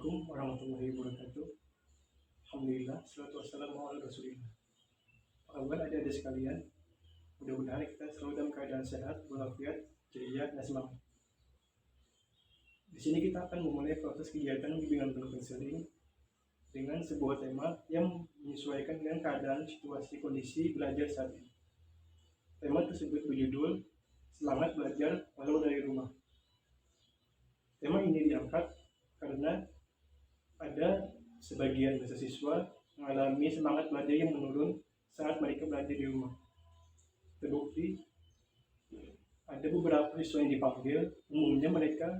Assalamualaikum warahmatullahi wabarakatuh. Alhamdulillah, salatu wassalamu ala rasulillah. Apa kabar adik-adik sekalian? Mudah-mudahan kita selalu dalam keadaan sehat, walafiat, ceria, dan semangat. Di sini kita akan memulai proses kegiatan bimbingan penuh konseling dengan sebuah tema yang menyesuaikan dengan keadaan, situasi, kondisi belajar saat ini. Tema tersebut berjudul Semangat Belajar Walau Dari Rumah. Tema ini diangkat karena ada sebagian mahasiswa mengalami semangat belajar yang menurun saat mereka belajar di rumah. Terbukti, ada beberapa siswa yang dipanggil, umumnya mereka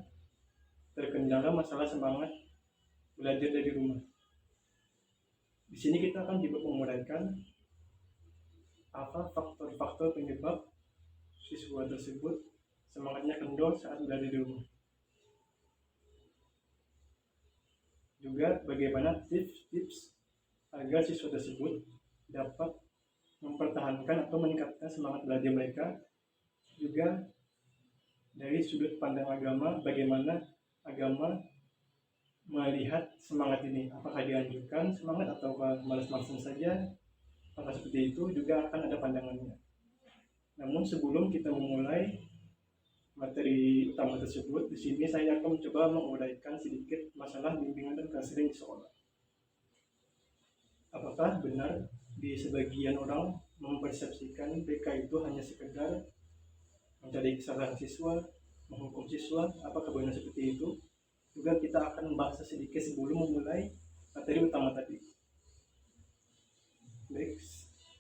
terkendala masalah semangat belajar dari rumah. Di sini kita akan coba menguraikan apa faktor-faktor penyebab siswa tersebut semangatnya kendor saat belajar di rumah. Juga bagaimana tips-tips agar siswa tersebut dapat mempertahankan atau meningkatkan semangat belajar mereka. Juga dari sudut pandang agama, bagaimana agama melihat semangat ini, apakah dianjurkan semangat atau malas-malasan saja, apakah seperti itu, juga akan ada pandangannya. Namun sebelum kita memulai materi utama tersebut, di sini saya akan mencoba menguraikan sedikit masalah bimbingan dan konseling di sekolah. Apakah benar di sebagian orang mempersepsikan BK itu hanya sekedar mencari kesalahan siswa, menghukum siswa? Apakah benar seperti itu? Juga kita akan membahas sedikit sebelum memulai materi utama tadi. Baik,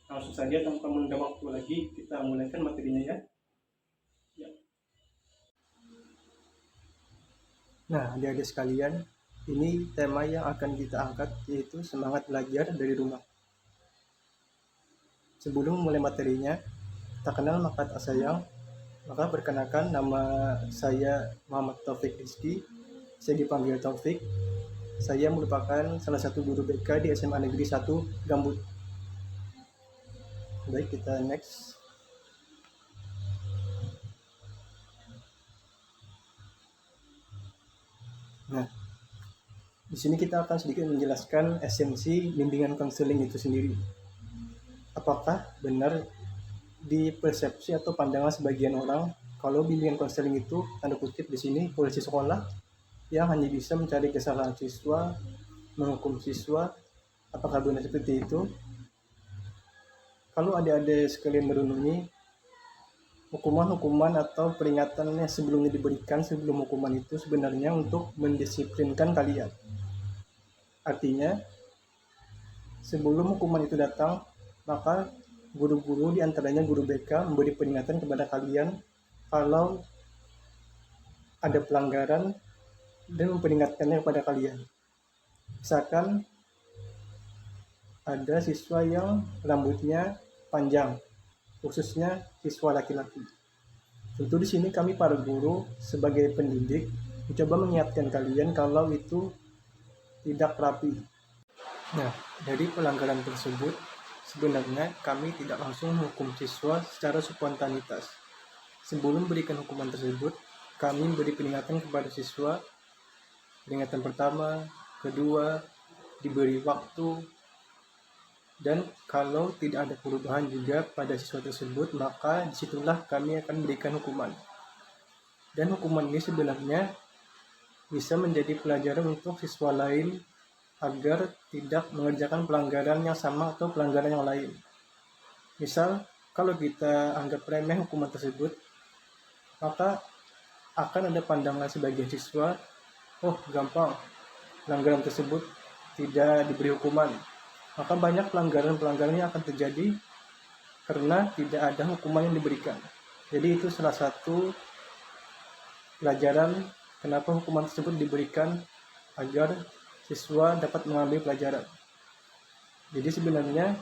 langsung saja tanpa menunda waktu lagi kita mulaikan materinya ya. Nah, adik-adik sekalian, ini tema yang akan kita angkat, yaitu semangat belajar dari rumah. Sebelum memulai materinya, tak kenal maka tak sayang, maka perkenalkan, nama saya Muhammad Taufik Rizky, saya dipanggil Taufik. Saya merupakan salah satu guru BK di SMA Negeri 1 Gambut. Baik, kita next. Nah, di sini kita akan sedikit menjelaskan esensi bimbingan konseling itu sendiri. Apakah benar di persepsi atau pandangan sebagian orang kalau bimbingan konseling itu, tanda kutip di sini, polisi sekolah yang hanya bisa mencari kesalahan siswa, menghukum siswa? Apakah benar seperti itu? Kalau adik-adik sekalian merenungi, hukuman-hukuman atau peringatannya sebelumnya diberikan sebelum hukuman itu sebenarnya untuk mendisiplinkan kalian. Artinya, sebelum hukuman itu datang, maka guru-guru, diantaranya guru BK, memberi peringatan kepada kalian kalau ada pelanggaran dan memperingatkannya kepada kalian. Misalkan ada siswa yang rambutnya panjang, khususnya siswa laki-laki. Tentu di sini kami para guru sebagai pendidik mencoba mengingatkan kalian kalau itu tidak rapi. Nah, dari pelanggaran tersebut sebenarnya kami tidak langsung menghukum siswa secara spontanitas. Sebelum memberikan hukuman tersebut, kami memberi peringatan kepada siswa. Peringatan pertama, kedua, diberi waktu. Dan kalau tidak ada perubahan juga pada siswa tersebut, maka disitulah kami akan berikan hukuman. Dan hukuman ini sebenarnya bisa menjadi pelajaran untuk siswa lain agar tidak mengerjakan pelanggaran yang sama atau pelanggaran yang lain. Misal, kalau kita anggap remeh hukuman tersebut, maka akan ada pandangan sebagian siswa, oh gampang, pelanggaran tersebut tidak diberi hukuman. Maka banyak pelanggaran-pelanggaran yang akan terjadi karena tidak ada hukuman yang diberikan. Jadi itu salah satu pelajaran kenapa hukuman tersebut diberikan, agar siswa dapat mengambil pelajaran. Jadi sebenarnya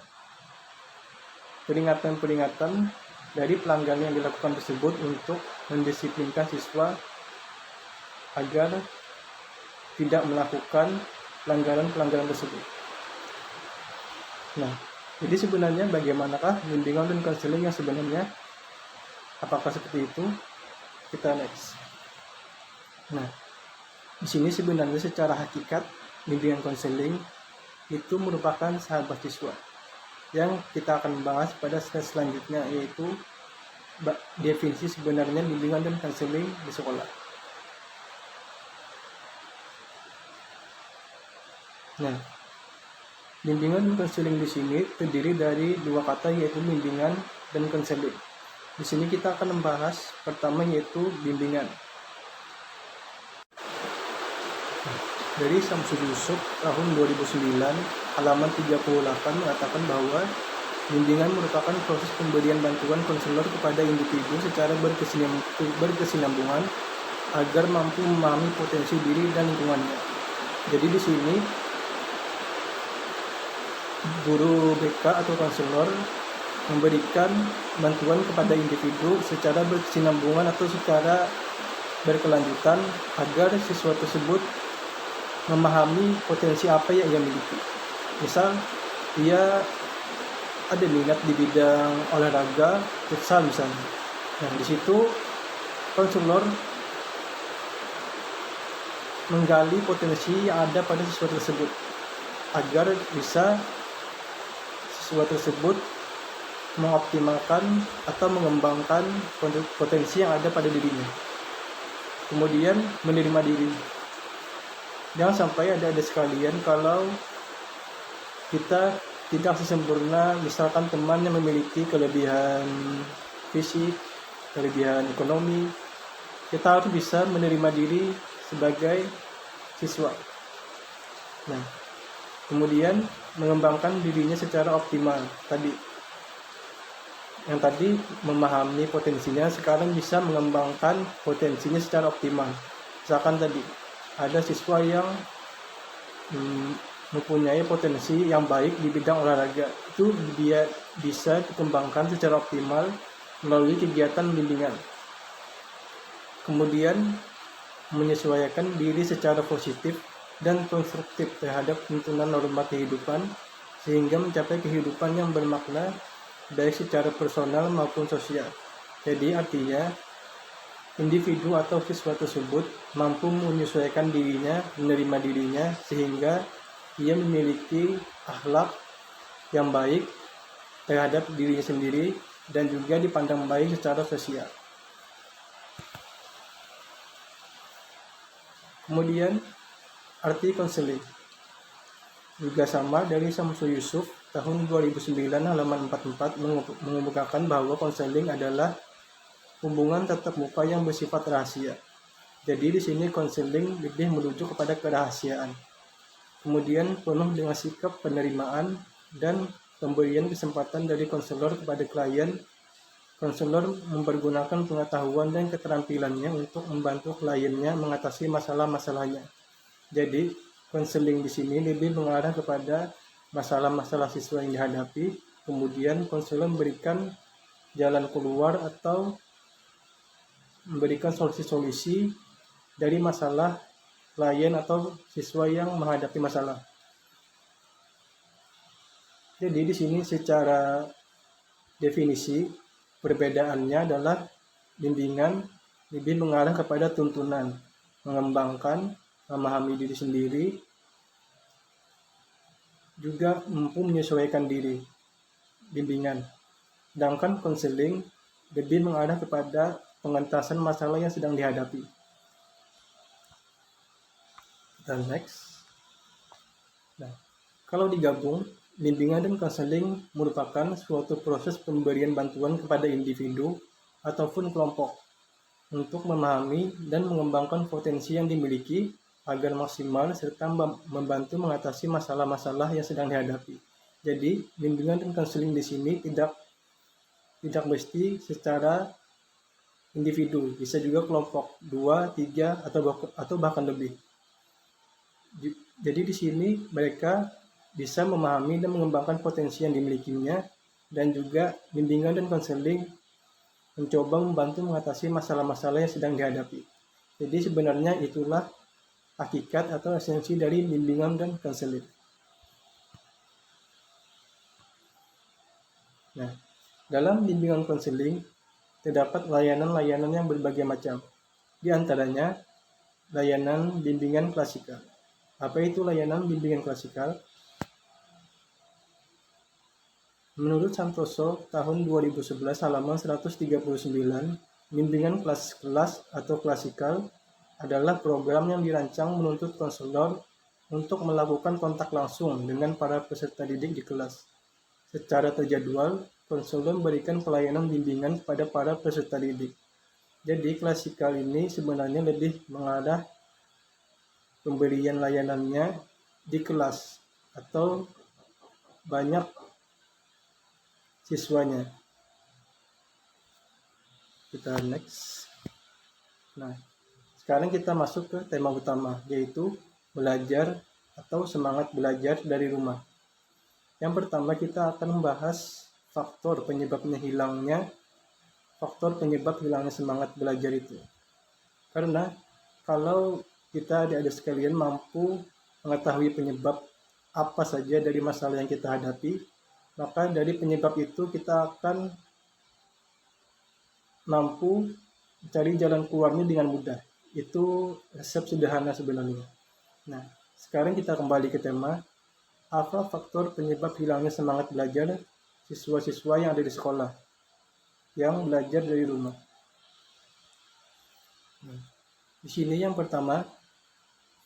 peringatan-peringatan dari pelanggaran yang dilakukan tersebut untuk mendisiplinkan siswa agar tidak melakukan pelanggaran-pelanggaran tersebut. Nah, jadi sebenarnya bagaimanakah bimbingan dan konseling yang sebenarnya? Apakah seperti itu? Kita next. Nah, Di sini sebenarnya secara hakikat bimbingan konseling itu merupakan sahabat siswa yang kita akan bahas pada slide selanjutnya, yaitu definisi sebenarnya bimbingan dan konseling di sekolah. Nah, bimbingan dan konseling di sini terdiri dari dua kata, yaitu bimbingan dan konseling. Di sini kita akan membahas pertama, yaitu bimbingan. Dari Samsul Yusuf tahun 2009 halaman 38 mengatakan bahwa bimbingan merupakan proses pemberian bantuan konselor kepada individu secara berkesinambungan agar mampu memahami potensi diri dan lingkungannya. Jadi di sini guru BK atau konselor memberikan bantuan kepada individu secara berkesinambungan atau secara berkelanjutan agar siswa tersebut memahami potensi apa yang ia miliki. Misal, ia ada minat di bidang olahraga, futsal misalnya. Nah, di situ konselor menggali potensi yang ada pada siswa tersebut agar bisa siswa tersebut mengoptimalkan atau mengembangkan potensi yang ada pada dirinya. Kemudian menerima diri. Jangan sampai ada sekalian kalau kita tidak sesempurna, misalkan teman yang memiliki kelebihan fisik, kelebihan ekonomi, kita harus bisa menerima diri sebagai siswa. Nah, kemudian mengembangkan dirinya secara optimal. Yang tadi memahami potensinya, sekarang bisa mengembangkan potensinya secara optimal. Misalkan tadi ada siswa yang mempunyai potensi yang baik di bidang olahraga, itu dia bisa dikembangkan secara optimal melalui kegiatan bimbingan. Kemudian menyesuaikan diri secara positif dan konstruktif terhadap tuntunan norma kehidupan sehingga mencapai kehidupan yang bermakna baik secara personal maupun sosial. Jadi artinya individu atau siswa tersebut mampu menyesuaikan dirinya, menerima dirinya, sehingga ia memiliki akhlak yang baik terhadap dirinya sendiri dan juga dipandang baik secara sosial. Kemudian arti konseling juga sama dari Samsul Yusuf tahun 2009 halaman 44 mengemukakan bahwa konseling adalah hubungan tatap muka yang bersifat rahasia. Jadi di sini konseling lebih merujuk kepada kerahasiaan. Kemudian penuh dengan sikap penerimaan dan pemberian kesempatan dari konselor kepada klien. Konselor mempergunakan pengetahuan dan keterampilannya untuk membantu kliennya mengatasi masalah-masalahnya. Jadi konseling di sini lebih mengarah kepada masalah-masalah siswa yang dihadapi. Kemudian konselor memberikan jalan keluar atau memberikan solusi-solusi dari masalah klien atau siswa yang menghadapi masalah. Jadi di sini secara definisi perbedaannya adalah bimbingan lebih mengarah kepada tuntunan, mengembangkan, memahami diri sendiri, juga mampu menyesuaikan diri, bimbingan. Sedangkan konseling lebih mengarah kepada pengentasan masalah yang sedang dihadapi. Dan next. Nah, kalau digabung, bimbingan dan konseling merupakan suatu proses pemberian bantuan kepada individu ataupun kelompok untuk memahami dan mengembangkan potensi yang dimiliki agar maksimal serta membantu mengatasi masalah-masalah yang sedang dihadapi. Jadi, bimbingan dan konseling di sini tidak mesti secara individu, bisa juga kelompok 2, 3 atau bahkan lebih. Jadi di sini mereka bisa memahami dan mengembangkan potensi yang dimilikinya, dan juga bimbingan dan konseling mencoba membantu mengatasi masalah-masalah yang sedang dihadapi. Jadi sebenarnya itulah hakikat atau esensi dari bimbingan dan konseling. Nah, dalam bimbingan konseling terdapat layanan-layanan yang berbagai macam. Di antaranya layanan bimbingan klasikal. Apa itu layanan bimbingan klasikal? Menurut Santoso, tahun 2011 halaman 139, bimbingan kelas atau klasikal adalah program yang dirancang menuntut konselor untuk melakukan kontak langsung dengan para peserta didik di kelas. Secara terjadwal, konselor memberikan pelayanan bimbingan kepada para peserta didik. Jadi klasikal ini sebenarnya lebih mengarah pemberian layanannya di kelas atau banyak siswanya. Kita next. Nah, sekarang kita masuk ke tema utama, yaitu belajar atau semangat belajar dari rumah. Yang pertama kita akan membahas faktor penyebab hilangnya semangat belajar itu. Karena kalau kita adik-adik sekalian mampu mengetahui penyebab apa saja dari masalah yang kita hadapi, maka dari penyebab itu kita akan mampu mencari jalan keluarnya dengan mudah. Itu resep sederhana sebenarnya. Nah, sekarang kita kembali ke tema, apa faktor penyebab hilangnya semangat belajar siswa-siswa yang ada di sekolah, yang belajar dari rumah. Nah, di sini yang pertama,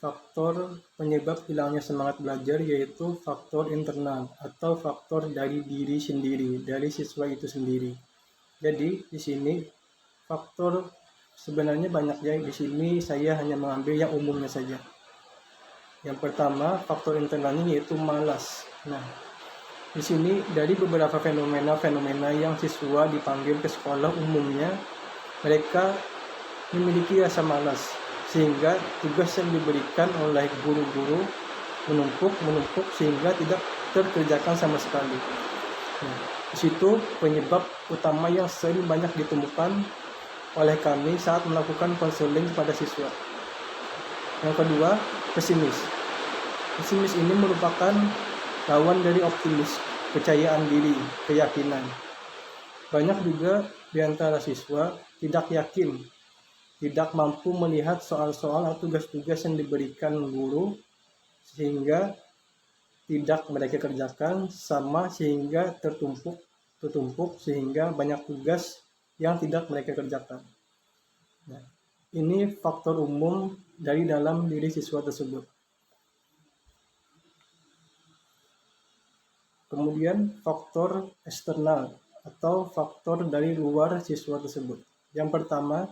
faktor penyebab hilangnya semangat belajar yaitu faktor internal atau faktor dari diri sendiri, dari siswa itu sendiri. Jadi di sini faktor sebenarnya banyak ya, di sini saya hanya mengambil yang umumnya saja. Yang pertama, faktor internalnya yaitu malas. Nah, di sini dari beberapa fenomena yang siswa dipanggil ke sekolah, umumnya mereka memiliki rasa malas, sehingga tugas yang diberikan oleh guru-guru menumpuk sehingga tidak terkerjakan sama sekali. Nah, di situ penyebab utama yang sering banyak ditemukan oleh kami saat melakukan konseling kepada siswa. Yang kedua, pesimis. Pesimis ini merupakan lawan dari optimis, kepercayaan diri, keyakinan. Banyak juga di antara siswa tidak yakin, tidak mampu melihat soal-soal atau tugas-tugas yang diberikan guru, sehingga tidak mereka kerjakan, sehingga tertumpuk sehingga banyak tugas yang tidak mereka kerjakan. Nah, ini faktor umum dari dalam diri siswa tersebut. Kemudian faktor eksternal atau faktor dari luar siswa tersebut. Yang pertama,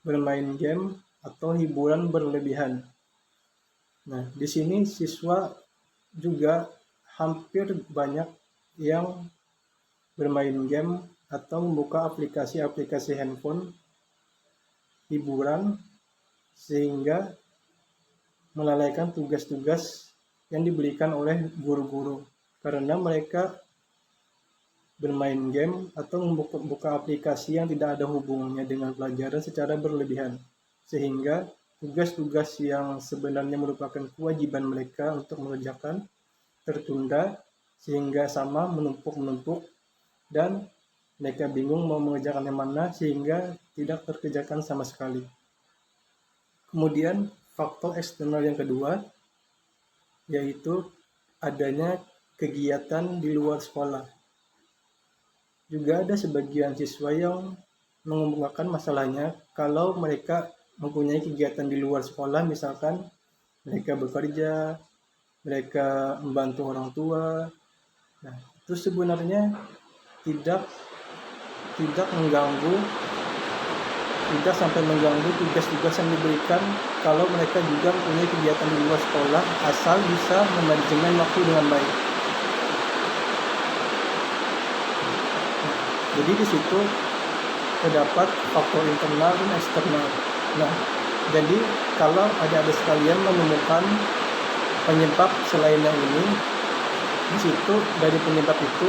bermain game atau hiburan berlebihan. Nah, di sini siswa juga hampir banyak yang bermain game atau membuka aplikasi-aplikasi handphone hiburan sehingga melalaikan tugas-tugas yang diberikan oleh guru-guru. Karena mereka bermain game atau membuka aplikasi yang tidak ada hubungannya dengan pelajaran secara berlebihan, sehingga tugas-tugas yang sebenarnya merupakan kewajiban mereka untuk mengerjakan tertunda, sehingga sama menumpuk dan mereka bingung mau mengerjakan yang mana sehingga tidak terkerjakan sama sekali. Kemudian faktor eksternal yang kedua yaitu adanya kegiatan di luar sekolah. Juga ada sebagian siswa yang mengemukakan masalahnya kalau mereka mempunyai kegiatan di luar sekolah, misalkan mereka bekerja, mereka membantu orang tua. Nah, itu sebenarnya tidak sampai mengganggu tugas-tugas yang diberikan kalau mereka juga mempunyai kegiatan di luar sekolah, asal bisa memanajemen waktu dengan baik. Jadi di situ terdapat faktor internal dan eksternal. Nah, jadi kalau ada sekalian menemukan penyebab selain yang ini, di situ dari penyebab itu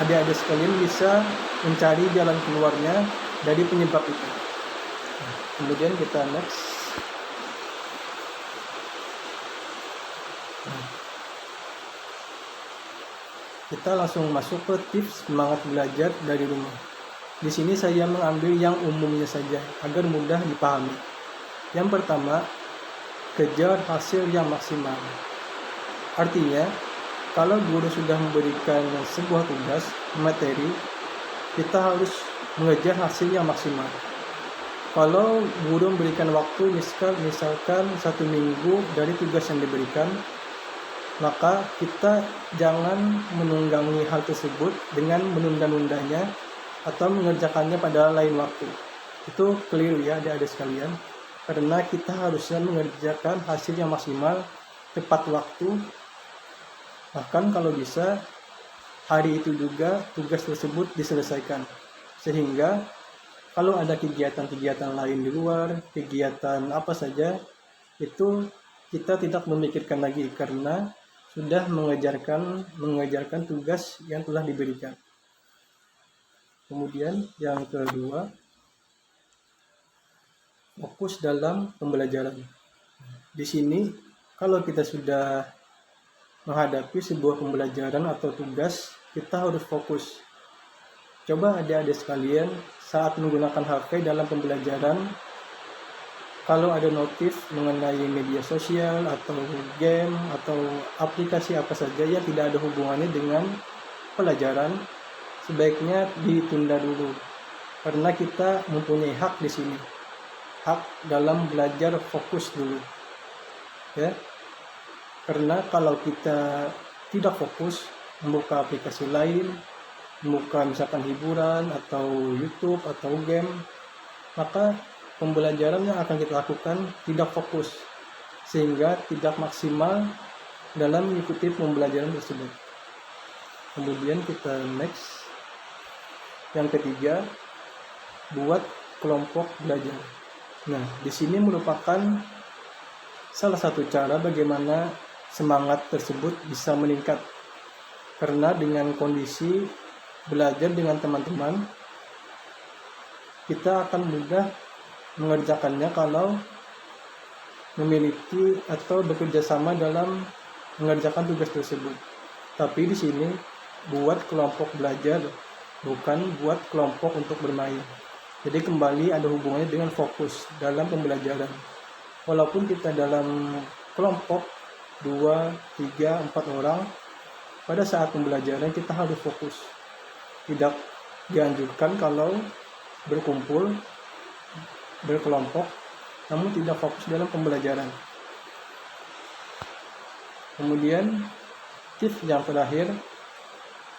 ada sekalian bisa mencari jalan keluarnya dari penyebab itu. Kemudian kita next. Kita langsung masuk ke tips semangat belajar dari rumah. Di sini saya mengambil yang umumnya saja agar mudah dipahami. Yang pertama, kejar hasil yang maksimal. Artinya, kalau guru sudah memberikan sebuah tugas, materi, kita harus mengejar hasil yang maksimal. Kalau guru memberikan waktu misalkan 1 minggu dari tugas yang diberikan, maka kita jangan menunggangi hal tersebut dengan menunda-nundanya atau mengerjakannya pada lain waktu. Itu keliru ya adik-adik sekalian, karena kita harusnya mengerjakan hasil yang maksimal tepat waktu, bahkan kalau bisa hari itu juga tugas tersebut diselesaikan, sehingga kalau ada kegiatan-kegiatan lain di luar, kegiatan apa saja, itu kita tidak memikirkan lagi karena sudah mengejarkan tugas yang telah diberikan. Kemudian yang kedua, fokus dalam pembelajaran. Di sini kalau kita sudah menghadapi sebuah pembelajaran atau tugas, kita harus fokus. Coba adik-adik sekalian saat menggunakan HP dalam pembelajaran, kalau ada notif mengenai media sosial atau game atau aplikasi apa saja yang tidak ada hubungannya dengan pelajaran, sebaiknya ditunda dulu. Karena kita mempunyai hak di sini. Hak dalam belajar fokus dulu. Ya. Karena kalau kita tidak fokus, membuka aplikasi lain, membuka misalkan hiburan atau YouTube atau game, maka pembelajaran yang akan kita lakukan tidak fokus, sehingga tidak maksimal dalam mengikuti pembelajaran tersebut. Kemudian kita next. Yang ketiga, buat kelompok belajar. Nah, di sini merupakan salah satu cara bagaimana semangat tersebut bisa meningkat. Karena dengan kondisi belajar dengan teman-teman, kita akan mudah mengerjakannya kalau memiliki atau bekerja sama dalam mengerjakan tugas tersebut. Tapi di sini buat kelompok belajar, bukan buat kelompok untuk bermain. Jadi kembali ada hubungannya dengan fokus dalam pembelajaran. Walaupun kita dalam kelompok 2, 3, 4 orang, pada saat pembelajaran kita harus fokus. Tidak dianjurkan kalau berkumpul, berkelompok, namun tidak fokus dalam pembelajaran. Kemudian tips yang terakhir,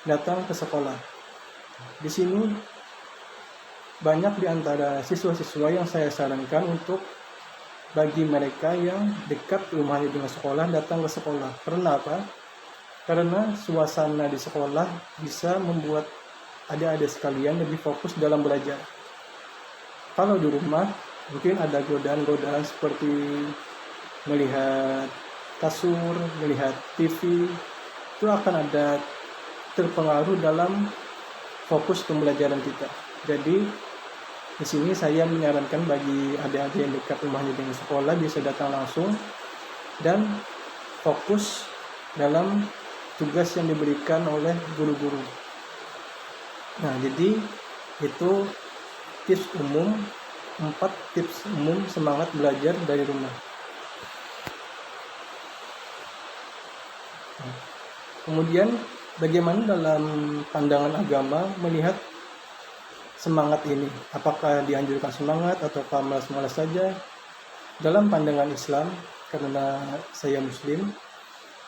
datang ke sekolah. Di sini banyak di antara siswa-siswa yang saya sarankan untuk bagi mereka yang dekat rumahnya dengan sekolah, datang ke sekolah. Karena apa? Karena suasana di sekolah bisa membuat adik-adik sekalian lebih fokus dalam belajar. Kalau di rumah mungkin ada godaan-godaan seperti melihat kasur, melihat TV, itu akan ada terpengaruh dalam fokus pembelajaran kita. Jadi di sini saya menyarankan bagi adik-adik yang dekat rumahnya dengan sekolah bisa datang langsung dan fokus dalam tugas yang diberikan oleh guru-guru. Nah, jadi itu tips umum, 4 tips umum semangat belajar dari rumah. Nah, kemudian bagaimana dalam pandangan agama melihat semangat ini? Apakah dianjurkan semangat ataukah malas-malas saja? Dalam pandangan Islam, karena saya Muslim,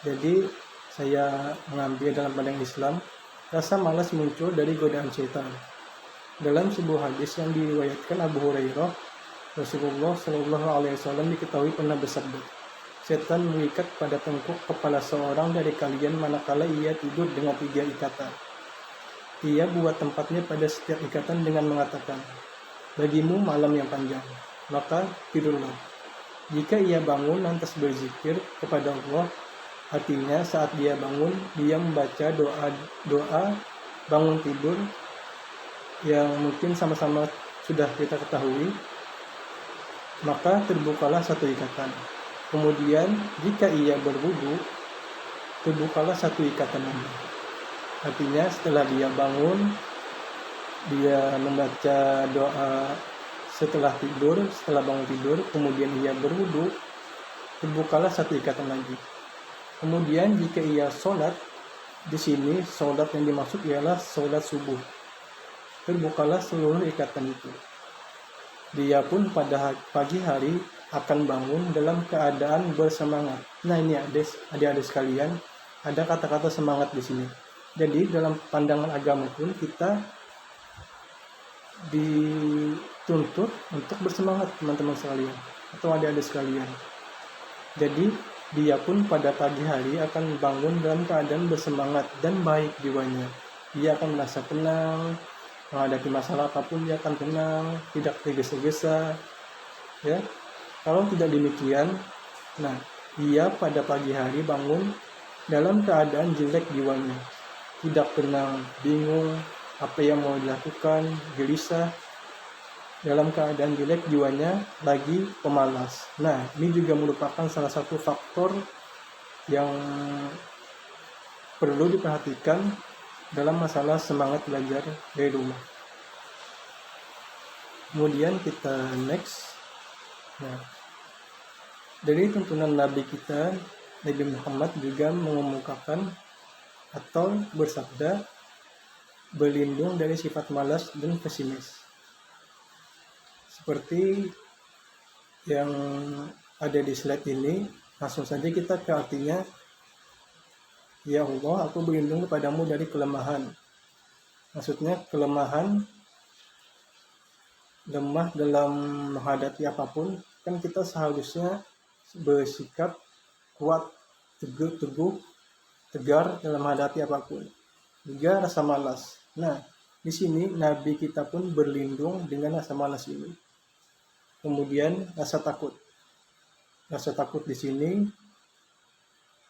jadi saya mengambil dalam pandangan Islam, rasa malas muncul dari godaan syaitan. Dalam sebuah hadis yang diriwayatkan Abu Hurairah, Rasulullah Shallallahu Alaihi Wasallam diketahui pernah bersabda, setan mengikat pada tengkuk kepala seorang dari kalian manakala ia tidur dengan 3 ikatan. Ia buat tempatnya pada setiap ikatan dengan mengatakan, bagimu malam yang panjang, maka tidurlah. Jika ia bangun lantas berzikir kepada Allah, artinya saat dia bangun, dia membaca doa bangun tidur yang mungkin sama-sama sudah kita ketahui, maka terbukalah 1 ikatan. Kemudian jika ia berwudu, terbukalah 1 ikatan lagi. Artinya setelah dia bangun, dia membaca doa setelah bangun tidur, kemudian ia berwudu, terbukalah satu ikatan lagi. Kemudian jika ia sholat, di sini sholat yang dimaksud ialah sholat subuh, terbukalah seluruh ikatan itu. Dia pun pada pagi hari akan bangun dalam keadaan bersemangat. Nah ini adik-adik sekalian, ada kata-kata semangat di sini. Jadi dalam pandangan agama pun kita dituntut untuk bersemangat, teman-teman sekalian atau adik-adik sekalian. Jadi dia pun pada pagi hari akan bangun dalam keadaan bersemangat dan baik jiwanya. Dia akan merasa tenang, menghadapi masalah apapun dia akan tenang, tidak tergesa-gesa. Ya, kalau tidak demikian, nah dia pada pagi hari bangun dalam keadaan jelek jiwanya, tidak tenang, bingung, apa yang mau dilakukan, gelisah, dalam keadaan jelek jiwanya, lagi pemalas. Nah, ini juga merupakan salah satu faktor yang perlu diperhatikan dalam masalah semangat belajar dari rumah. Kemudian kita next. Nah, dari tuntunan Nabi kita, Nabi Muhammad juga mengemukakan atau bersabda, berlindung dari sifat malas dan pesimis. Seperti yang ada di slide ini, langsung saja kita ke artinya. Ya Allah, aku berlindung kepadamu dari kelemahan. Maksudnya kelemahan, lemah dalam menghadapi apapun, kan kita seharusnya bersikap kuat, teguh, tegar dalam menghadapi apapun. Juga rasa malas. Nah, di sini Nabi kita pun berlindung dengan rasa malas ini. Kemudian rasa takut. Rasa takut di sini,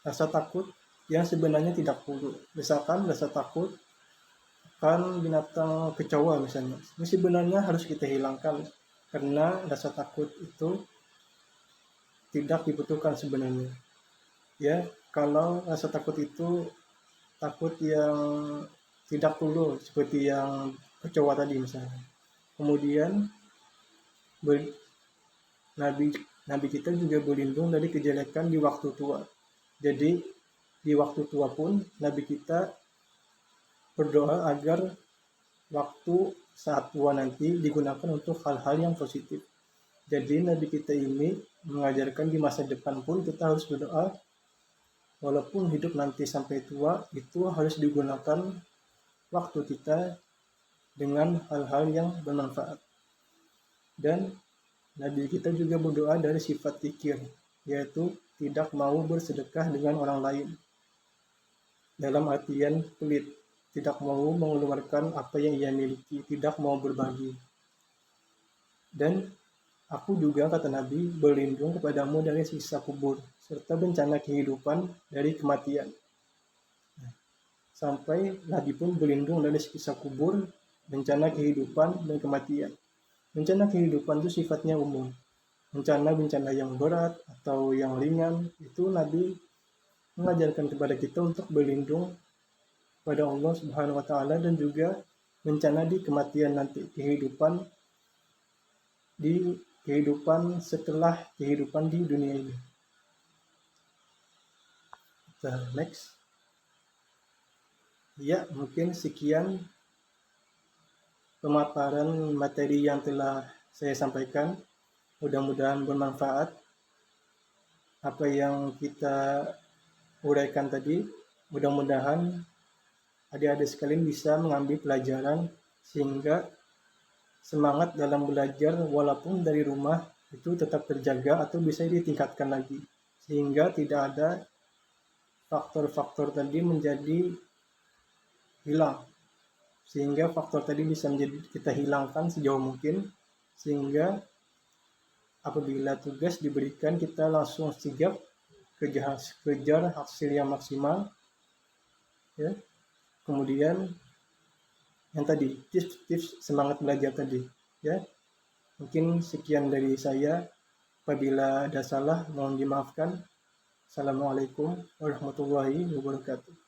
rasa takut yang sebenarnya tidak perlu. Misalkan rasa takut akan binatang kecoa misalnya. Ini sebenarnya harus kita hilangkan karena rasa takut itu tidak dibutuhkan sebenarnya. Ya, kalau rasa takut itu takut yang tidak perlu seperti yang kecoa tadi misalnya. Kemudian Nabi kita juga berlindung dari kejelekan di waktu tua. Jadi di waktu tua pun Nabi kita berdoa agar waktu saat tua nanti digunakan untuk hal-hal yang positif. Jadi Nabi kita ini mengajarkan di masa depan pun kita harus berdoa, walaupun hidup nanti sampai tua itu harus digunakan waktu kita dengan hal-hal yang bermanfaat. Dan Nabi kita juga berdoa dari sifat kikir, yaitu tidak mau bersedekah dengan orang lain. Dalam artian pelit, tidak mau mengeluarkan apa yang ia miliki, tidak mau berbagi. Dan aku juga, kata Nabi, berlindung kepadamu dari siksa kubur, serta bencana kehidupan dari kematian. Sampai Nabi pun berlindung dari siksa kubur, bencana kehidupan, dan kematian. Bencana kehidupan itu sifatnya umum. Bencana-bencana yang berat atau yang ringan, itu Nabi mengajarkan kepada kita untuk berlindung pada Allah Subhanahu wa Ta'ala, dan juga bencana di kematian nanti, kehidupan setelah kehidupan di dunia ini. Kita next. Ya, mungkin sekian pemaparan materi yang telah saya sampaikan. Mudah-mudahan bermanfaat apa yang kita uraikan tadi. Mudah-mudahan adik-adik sekalian bisa mengambil pelajaran sehingga semangat dalam belajar walaupun dari rumah itu tetap terjaga atau bisa ditingkatkan lagi, sehingga tidak ada faktor-faktor tadi menjadi hilang, sehingga faktor tadi bisa kita hilangkan sejauh mungkin, sehingga apabila tugas diberikan kita langsung sigap kejar hasil yang maksimal. Ya, kemudian yang tadi tips semangat belajar tadi. Ya, mungkin sekian dari saya. Apabila ada salah mohon dimaafkan. Assalamualaikum warahmatullahi wabarakatuh.